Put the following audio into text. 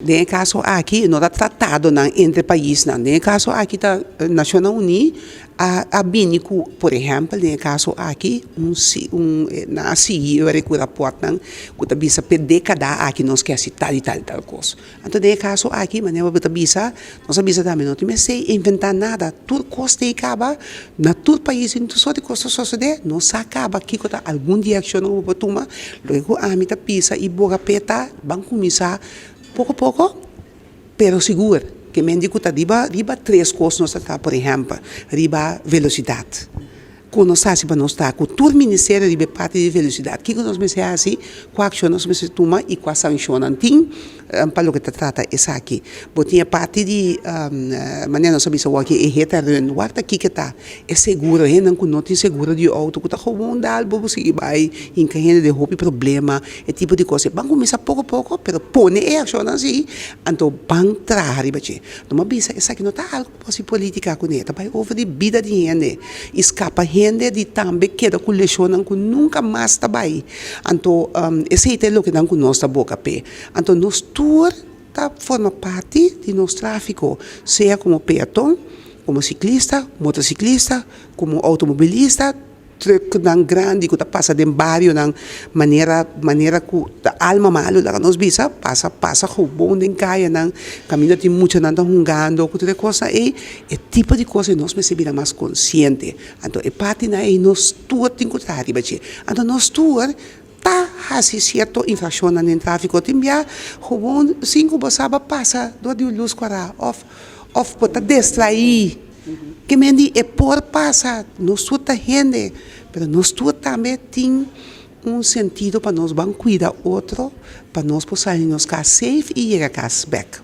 No caso aqui, não está tratado entre países, não. No caso aqui, está Nações Unidas, a bínico, por exemplo, no caso aqui, na CEO recua portan, que bisa pede cada aqui nós quer citar e tal coisa. Então, no caso aqui, mas não bisa, nós bisa também não tem sei inventar nada, tudo custa e acaba, na todo país, então só de costa suceder, não se acaba aqui que algum dia action não vou tomar, logo a mim tá pisa e boga peta, vão começar pouco a pouco, pero seguro, que me indico que riba três coisas, por exemplo, riba velocidade. Quando nós estamos para nós estar com todo o Ministério de parte de velocidade, que nós me assim, com a ação nós me toma e com a sanção tem, para o que trata essa aqui. Botinha parte de maneira nós sabemos o que é reta run, o que aqui que tá é seguro, é não não tem seguro de auto, que tá como dá algo você vai em que de roupa problema, é tipo de coisa. Vamos começar pouco a pouco, pero pone é ação assim, então vamos trabalhar ribache. Não bisa essa aqui não tá algo posse política com neta, vai over de vida de gente, escapa gente de também queda com lecionam que nunca mais tá vai. Então esse é o que não com nossa boca pé. Então nós tour forma parte de nosso tráfico, seja como peatão, como ciclista, motociclista, como automobilista, truck nang grande que passa de barrio nang maneira que a alma malo lá nós bisa passa com bom den caia nang caminho tem muito nanda jungando que toda coisa é tipo de coisa nós me se mais consciente então é parte na e nós tudo tem que estar ribache então nós tudo tá assim certo infração no tráfico tem já gewoon 5 basaba passa do de luz para off para distrair que mendi é por passar nós tudo tá gente pero nós tudo também tem sentido para nós vamos cuidar outro para nós possamos nos ficar safe e chegar back